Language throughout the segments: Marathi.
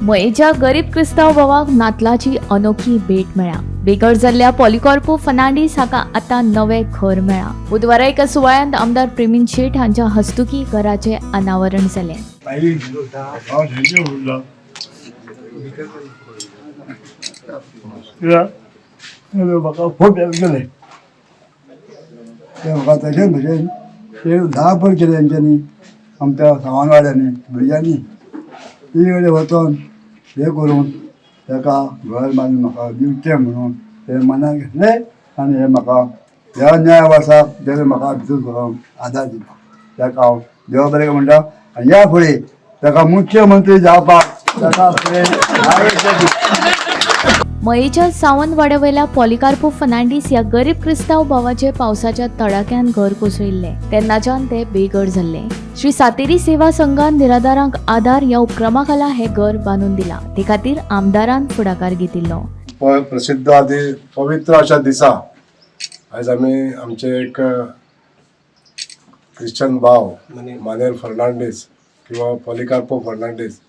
मयेच्या गरीब क्रिस्तांव भावाक नातलाची अनोखी भेट मेळ्ळा. बेघर जाल्ल्या पॉलिकॉर्पो फर्नांडीस हाका आतां नवें घर मेळ्ळा. बुधवारा एका सुवाळ्यांत आमदार प्रेमीन शेट हांच्या हस्तुकी घराचें अनावरण जालें. म्हाका खूब हेल्प केलें ते म्हाका तशें भशेन ते धा पण केले तेंच्यांनी आमच्या सावंतवाड्यांनी भुरग्यांनी ती कडेन वचोन हे करून ताका घर बांदून म्हाका दिवचें म्हणून ते मनाक घेतलें आनी हे म्हाका ह्या न्यायवासाक तेणें म्हाका भितर करून आदार दिता. ताका हांव देव बरें म्हणटा आनी ह्या फुडें ताका मुख्यमंत्री जावपाक ताका फुडें मयेच्या सावंतवाड्यावयल्या पॉलिकार्पो फर्नांडीस ह्या गरीब क्रिस्तांव भावाचे पावसाच्या तडाख्यान घर कोसळिल्लें. तेन्नाच्यान ते बेघर जाल्ले. श्री सातेरी सेवा संघान निराधारांक आधार ह्या उपक्रमा खाला हे घर बांदून दिला. ते खातीर आमदारान फुडाकार घेतिल्लो. प्रसिद्ध आदी पवित्र अशा दिसा आयज आमी आमचे एक क्रिश्चन भाव मानेल फर्नांडीस किंवा पॉलिकार्पो फर्नांडीस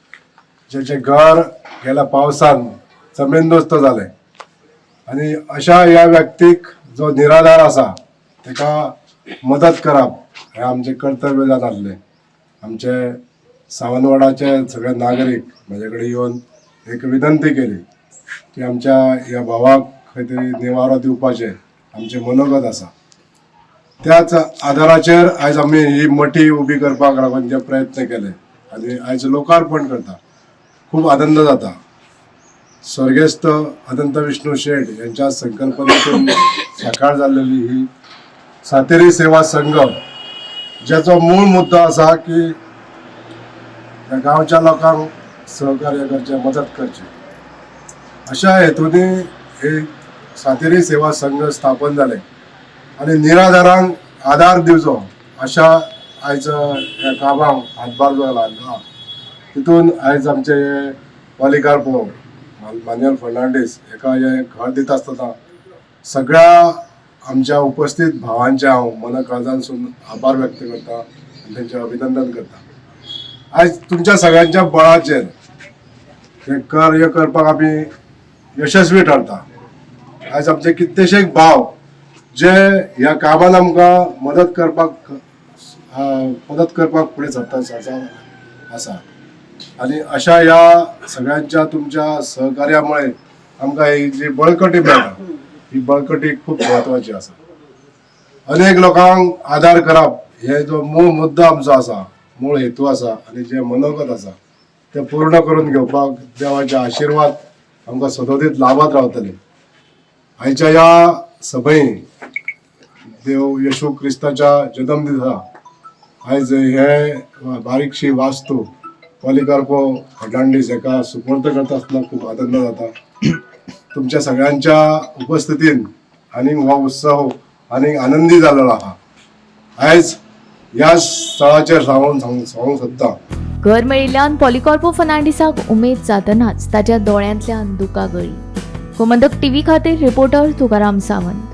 जेचे घर गेल्या पावसान जमीनदोस्त जालें आनी अशा ह्या व्यक्तीक जो निराधार आसा ताका मदत करप हें आमचें कर्तव्य जावन आसलें. आमचे सावंतवाडाचे सगळे नागरीक म्हाजे कडेन येवन एक विनंती केली की आमच्या ह्या भावाक खंय तरी निवारो दिवपाचें आमचें मनोगत आसा. त्याच आदाराचेर आयज आमी ही मठी उबी करपाक लागून जे प्रयत्न केले आनी आयज लोकार्पण करता. खूब आनंद जाता. स्वर्गेस्त अनंत विष्णू शेट यांच्या संकल्पनेतून साकार जाल्लेली ही सातेरी सेवा संघ ज्याचो मूळ मुद्दो आसा की ह्या गांवच्या लोकांक सहकार्य करचें, मदत करची. अशा हेतूंनी हे सातेरी सेवा संघ स्थापन जाले आनी निराधारांक आधार दिवचो अशा आयज ह्या कामाक हातभार जो लागला. तितून आयज आमचे हे पॉलिकार्पो मानेल फर्नांडीस हेका हे घर दिता आसतना सगळ्या आमच्या उपस्थित भावांचे हांव मन काळजानसून आभार व्यक्त करता आनी तेंचें अभिनंदन करता. आयज तुमच्या सगळ्यांच्या बळाचेर हे कार्य करपाक आमी यशस्वी ठरता. आयज आमचे कितलेशेच भाव जे ह्या कामान आमकां मदत करपाक फुडें सरता आसा आनी अशा ह्या सगळ्यांच्या तुमच्या सहकार्यामुळे आमकां ही जी बळकटी मेळटा ही बळकटी खूब म्हत्वाची आसा. अनेक लोकांक आदार करप हे जो मूळ मुद्दो आमचो आसा, मूळ हेतू आसा आनी जे मनोगत आसा ते पूर्ण करून घेवपाक देवाचे आशिर्वाद आमकां सदोदीत लाभत रावतले. आयच्या ह्या सभेन देव येशू क्रिस्ताच्या जन्मदिसा आयज हे बारीकशी वास्तू पॉलिकार्पो फर्नांडीस हेका सुपूर्द करता आसतना खूब आनंद जाता. तुमच्या सगळ्यांच्या उपस्थितीन आनीक हो उत्सव आनीक आनंदी जाल्लो आहा. आयज ह्या स्थळाचेर सांगूंक सोदता घर मेळिल्ल्यान पॉलिकॉर्पो फर्नांडीसाक उमेद जातनाच ताच्या दोळ्यांतल्यान दुकां गळी. गोमंतक टीव्ही खातीर रिपोर्टर तुकाराम सावंत.